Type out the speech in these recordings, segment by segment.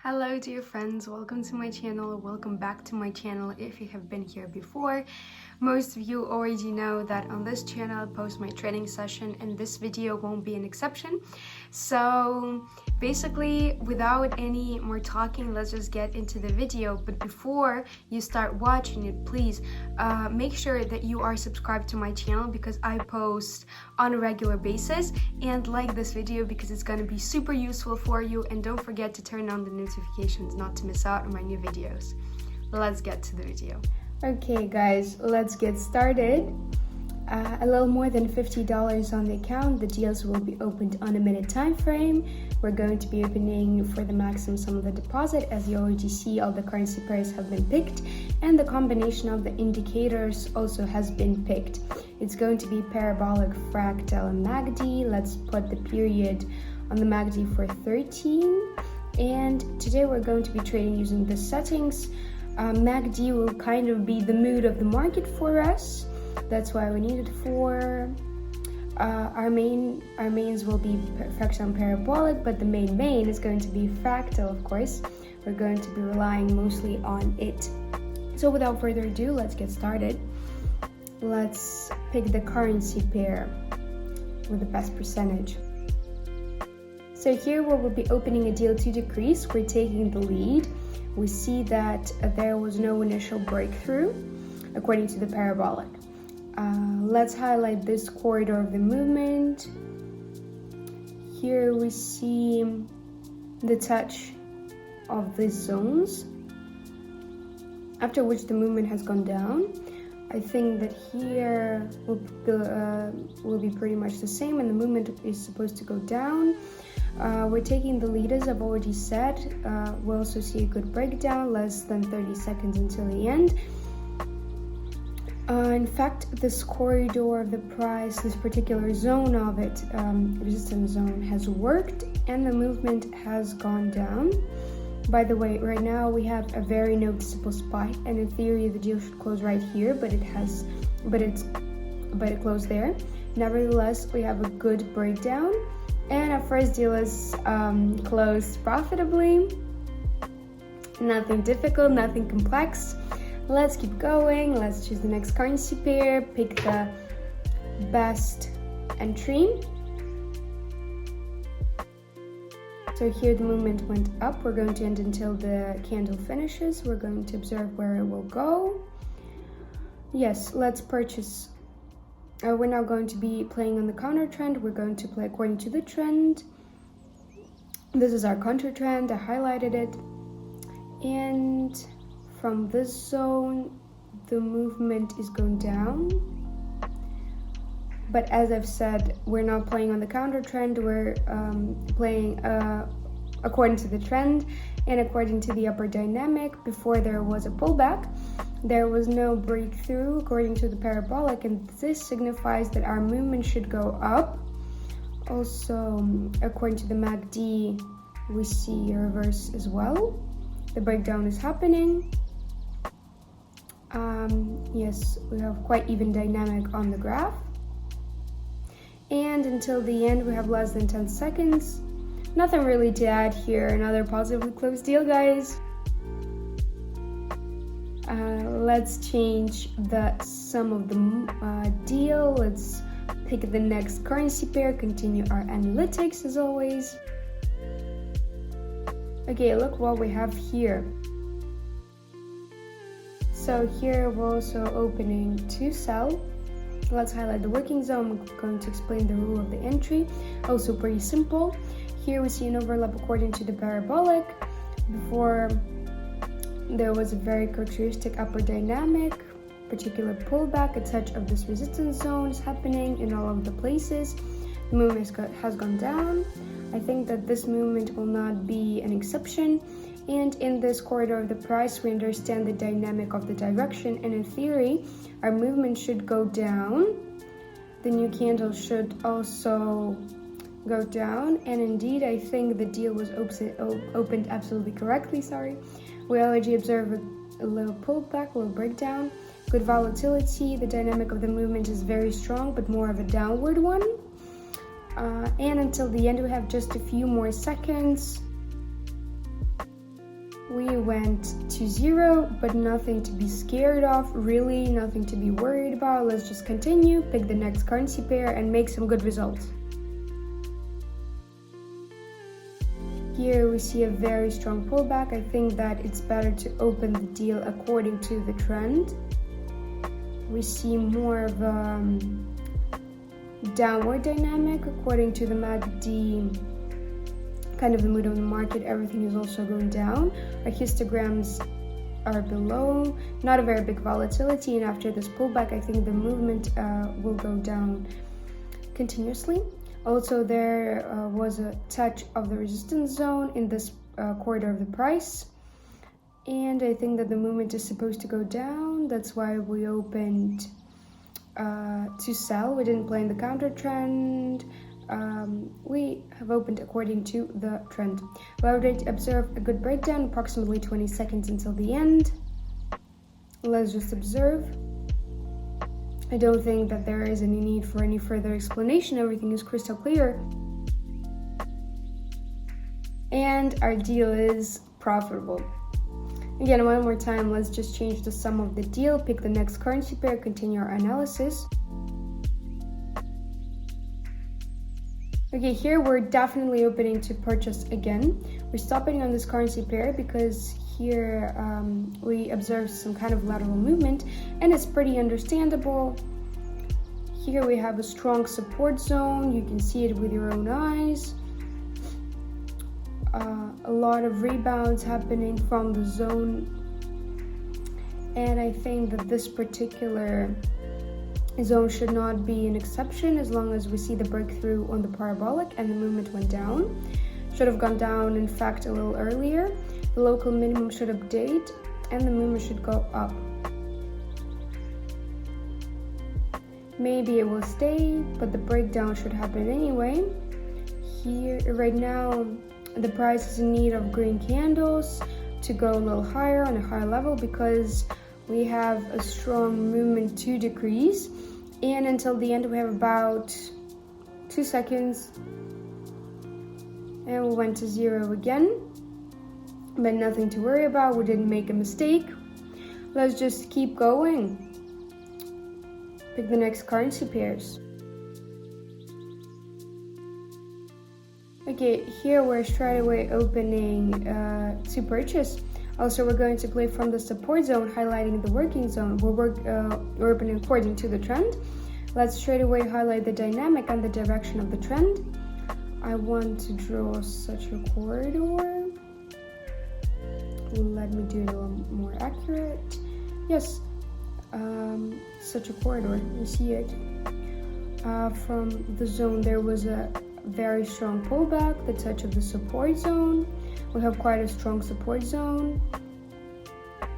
Hello dear friends, welcome to my channel, welcome back to my channel if you have been here before. Most of you already know that on this channel I post my trading session and this video won't be an exception. So basically, without any more talking, let's just get into the video. But before you start watching it, please make sure that you are subscribed to my channel because I post on a regular basis, and like this video because it's going to be super useful for you, and don't forget to turn on the notifications not to miss out on my new videos. Let's get to the video. Okay guys, let's get started. A little more than $50 on the account. The deals will be opened on a minute time frame. We're going to be opening for the maximum sum of the deposit. As you already see, all the currency pairs have been picked and the combination of the indicators also has been picked. It's going to be parabolic, fractal, and MACD. Let's put the period on the MACD for 13. And today we're going to be trading using the settings. MACD will kind of be the mood of the market for us. That's why we need it for our mains will be fractal and parabolic, but the main is going to be fractal, of course. We're going to be relying mostly on it. So without further ado, let's get started. Let's pick the currency pair with the best percentage. So here we will be opening a deal to decrease. We're taking the lead. We see that there was no initial breakthrough according to the parabolic. Let's highlight this corridor of the movement. Here we see the touch of these zones, after which the movement has gone down. I think that here will be pretty much the same, and the movement is supposed to go down. We're taking the lead, as I've already said. We'll also see a good breakdown, less than 30 seconds until the end. In fact, this corridor of the price, this particular zone of it, resistance zone, has worked and the movement has gone down. By the way, right now we have a very noticeable spike, and in theory the deal should close right here, but it closed there. Nevertheless, we have a good breakdown, and our first deal is closed profitably. Nothing difficult, nothing complex. Let's keep going. Let's choose the next currency pair, pick the best entry. So here the movement went up. We're going to end until the candle finishes. We're going to observe where it will go. Yes, let's purchase. We're now going to be playing on the counter trend. We're going to play according to the trend. This is our counter trend. I highlighted it. And from this zone, the movement is going down. But as I've said, we're not playing on the counter trend. We're playing according to the trend and according to the upper dynamic. Before there was a pullback, there was no breakthrough according to the parabolic, and this signifies that our movement should go up. Also, according to the MACD, we see a reverse as well. The breakdown is happening. Yes, we have quite even dynamic on the graph. And until the end, we have less than 10 seconds. Nothing really to add here. Another positively closed deal, guys. Let's change the sum of the deal. Let's pick the next currency pair, continue our analytics as always. Okay, look what we have here. So here we're also opening to sell. Let's highlight the working zone. I'm going to explain the rule of the entry. Also pretty simple. Here we see an overlap according to the parabolic. Before there was a very characteristic upper dynamic, particular pullback, a touch of this resistance zone is happening in all of the places. The movement has gone down. I think that this movement will not be an exception. And in this corridor of the price, we understand the dynamic of the direction, and in theory, our movement should go down. The new candle should also go down, and indeed, I think the deal was opened absolutely correctly, We already observed a little pullback, a little breakdown, good volatility. The dynamic of the movement is very strong, but more of a downward one. And until the end, we have just a few more seconds. We went to zero, but nothing to be scared of, really nothing to be worried about. Let's just continue, pick the next currency pair and make some good results. Here we see a very strong pullback. I think that it's better to open the deal according to the trend. We see more of a downward dynamic according to the MACD, kind of the mood of the market. Everything is also going down. Our histograms are below, not a very big volatility, and after this pullback I think the movement will go down continuously. Also, there was a touch of the resistance zone in this corridor of the price, and I think that the movement is supposed to go down. That's why we opened to sell. We didn't play in the counter trend. We have opened according to the trend. We already observed a good breakdown, approximately 20 seconds until the end. Let's just observe. I don't think that there is any need for any further explanation. Everything is crystal clear. And our deal is profitable. Again, one more time, let's just change the sum of the deal, pick the next currency pair, continue our analysis. Okay, here we're definitely opening to purchase again. We're stopping on this currency pair because here we observe some kind of lateral movement, and it's pretty understandable. Here we have a strong support zone. You can see it with your own eyes. A lot of rebounds happening from the zone, and I think that this particular zone should not be an exception as long as we see the breakthrough on the parabolic and the movement went down. Should have gone down, in fact, a little earlier. The local minimum should update and the movement should go up. Maybe it will stay, but the breakdown should happen anyway. Here, right now, the price is in need of green candles to go a little higher on a higher level because we have a strong movement to decrease, and until the end we have about 2 seconds, and we went to zero again, but nothing to worry about. We didn't make a mistake. Let's just keep going. Pick the next currency pairs. Okay, here we're straight away opening to purchase. Also, we're going to play from the support zone, highlighting the working zone. We're opening according to the trend. Let's straight away highlight the dynamic and the direction of the trend. I want to draw such a corridor. Let me do it a little more accurate. Yes, such a corridor. You see it. From the zone, there was a very strong pullback, the touch of the support zone. We have quite a strong support zone,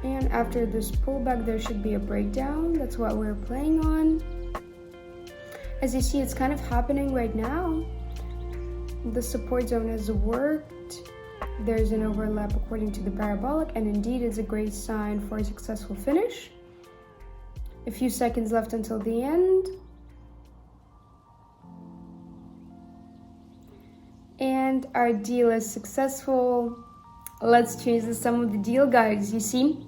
and after this pullback there should be a breakdown. That's what we're playing on. As you see, it's kind of happening right now. The support zone has worked. There's an overlap according to the parabolic, and indeed it's a great sign for a successful finish. A few seconds left until the end. And our deal is successful. Let's change the sum of the deal, guys. You see,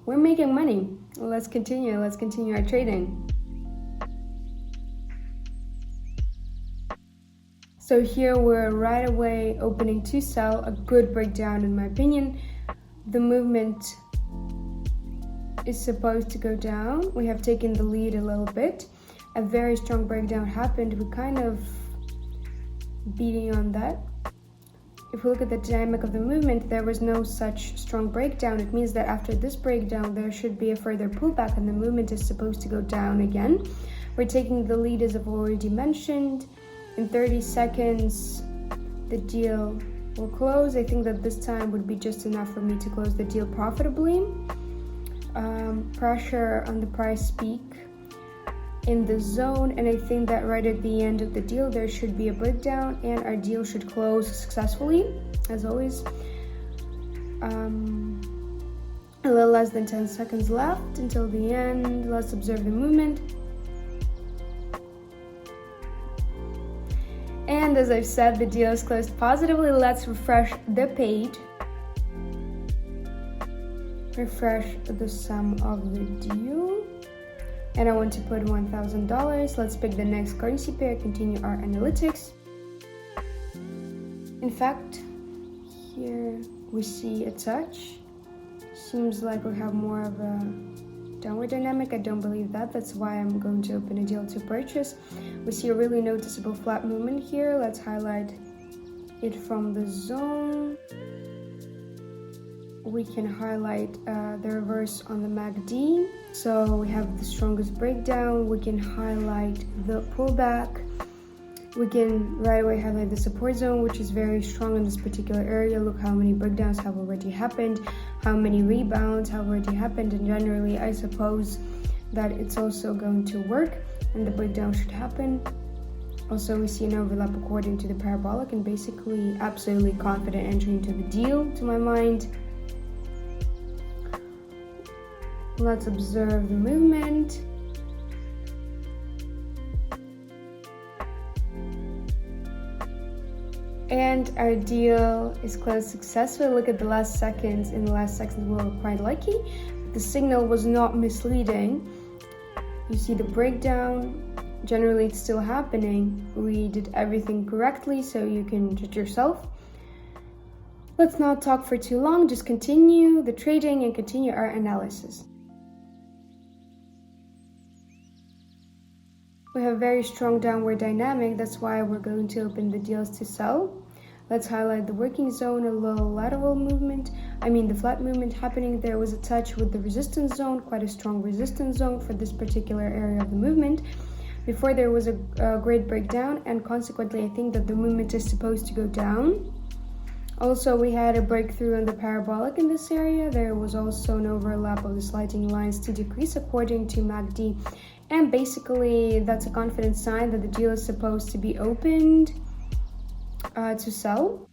we're making money. Let's continue our trading. So here we're right away opening to sell, a good breakdown in my opinion. The movement is supposed to go down. We have taken the lead a little bit. A very strong breakdown happened. We kind of beating on that. If we look at the dynamic of the movement, there was no such strong breakdown. It means that after this breakdown there should be a further pullback and the movement is supposed to go down again. We're taking the lead, as I've already mentioned. In 30 seconds the deal will close. I think that this time would be just enough for me to close the deal profitably. Pressure on the price peak in the zone, and I think that right at the end of the deal there should be a breakdown and our deal should close successfully, as always. A little less than 10 seconds left until the end. Let's observe the movement. And as I've said, the deal is closed positively. Let's refresh the page. refresh the sum of the deal, and I want to put $1,000. Let's pick the next currency pair, continue our analytics. In fact, here we see a touch. Seems like we have more of a downward dynamic. I don't believe that. That's why I'm going to open a deal to purchase. We see a really noticeable flat movement here. Let's highlight it from the zone. We can highlight the reverse on the MACD. So we have the strongest breakdown. We can highlight the pullback. We can right away highlight the support zone, which is very strong in this particular area. Look how many breakdowns have already happened, how many rebounds have already happened, and generally I suppose that it's also going to work and the breakdown should happen. Also, we see an overlap according to the parabolic, and basically absolutely confident entry into the deal to my mind. Let's observe the movement. And our deal is closed successfully. Look at the last seconds. In the last seconds, we were quite lucky. The signal was not misleading. You see the breakdown. Generally, it's still happening. We did everything correctly, so you can judge yourself. Let's not talk for too long. Just continue the trading and continue our analysis. We have a very strong downward dynamic. That's why we're going to open the deals to sell. Let's highlight the working zone, a little lateral movement. The flat movement happening. There was a touch with the resistance zone, quite a strong resistance zone for this particular area of the movement. Before there was a great breakdown, and consequently I think that the movement is supposed to go down. Also, we had a breakthrough on the parabolic in this area. There was also an overlap of the sliding lines to decrease according to MACD. And basically, that's a confident sign that the deal is supposed to be opened to sell.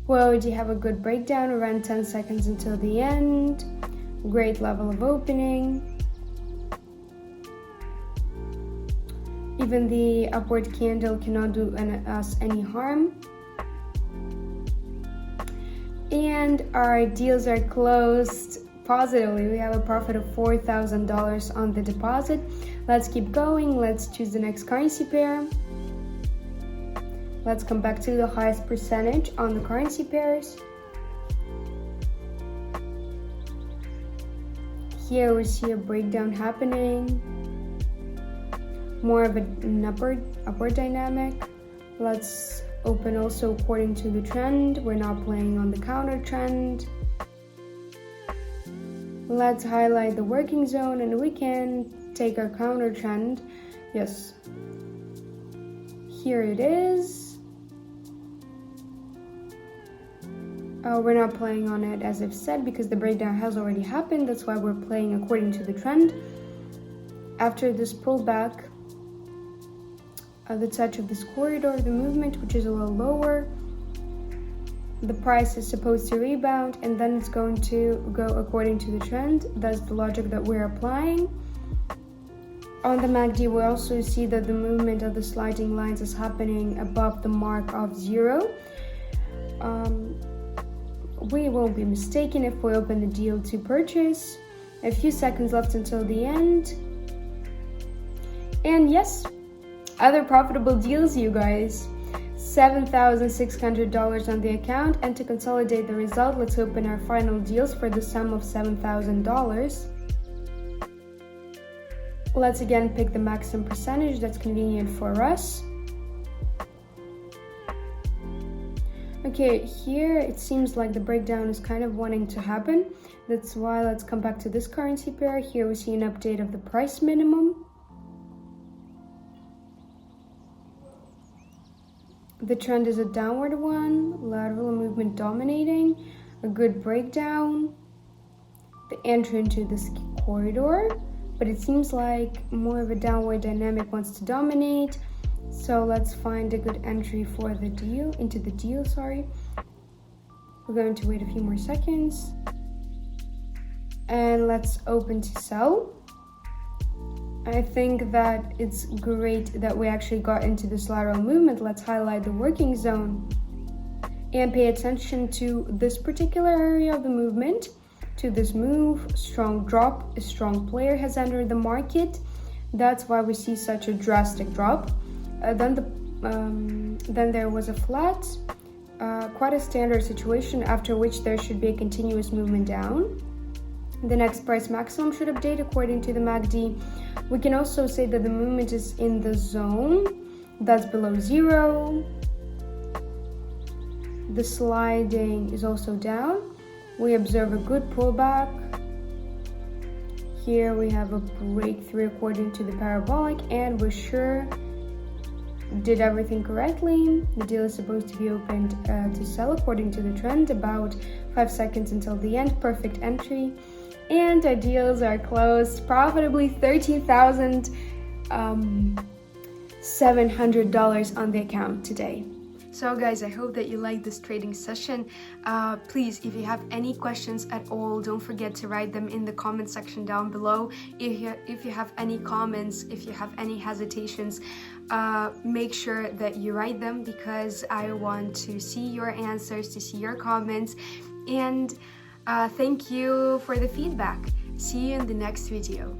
We already have a good breakdown, around 10 seconds until the end. Great level of opening. Even the upward candle cannot do us any harm. And our deals are closed positively. We have a profit of $4,000 on the deposit. Let's keep going. Let's choose the next currency pair. Let's come back to the highest percentage on the currency pairs. Here we see a breakdown happening. More of an upward dynamic. Let's open also according to the trend. We're not playing on the counter trend. Let's highlight the working zone and we can take our counter trend. Yes, here it is. We're not playing on it as I've said because the breakdown has already happened. That's why we're playing according to the trend. After this pullback, the touch of this corridor, the movement, which is a little lower, the price is supposed to rebound and then it's going to go according to the trend. That's the logic that we're applying. On the MACD, we also see that the movement of the sliding lines is happening above the mark of 0. We won't be mistaken if we open the deal to purchase. A few seconds left until the end. And yes, other profitable deals, you guys. $7,600 on the account, and to consolidate the result, let's open our final deals for the sum of $7,000. Let's again pick the maximum percentage that's convenient for us. Okay, here it seems like the breakdown is kind of wanting to happen. That's why let's come back to this currency pair. Here we see an update of the price minimum. The trend is a downward one, lateral movement dominating, a good breakdown, the entry into this corridor, but it seems like more of a downward dynamic wants to dominate. So let's find a good entry for the deal, into the deal, sorry. We're going to wait a few more seconds. And let's open to sell. I think that it's great that we actually got into this lateral movement. Let's highlight the working zone. and pay attention to this particular area of the movement, to this move. Strong drop, a strong player has entered the market. That's why we see such a drastic drop. Then there was a flat, quite a standard situation, after which there should be a continuous movement down. The next price maximum should update according to the MACD. We can also say that the movement is in the zone that's below zero. The sliding is also down. We observe a good pullback. Here we have a breakthrough according to the parabolic, and we're sure did everything correctly. The deal is supposed to be opened to sell according to the trend, about 5 seconds until the end. Perfect entry, and our deals are closed profitably. $13,700 on the account today. So guys, I hope that you liked this trading session. Please, if you have any questions at all, don't forget to write them in the comment section down below. If you have any comments, if you have any hesitations, make sure that you write them, because I want to see your answers, to see your comments. And thank you for the feedback. See you in the next video.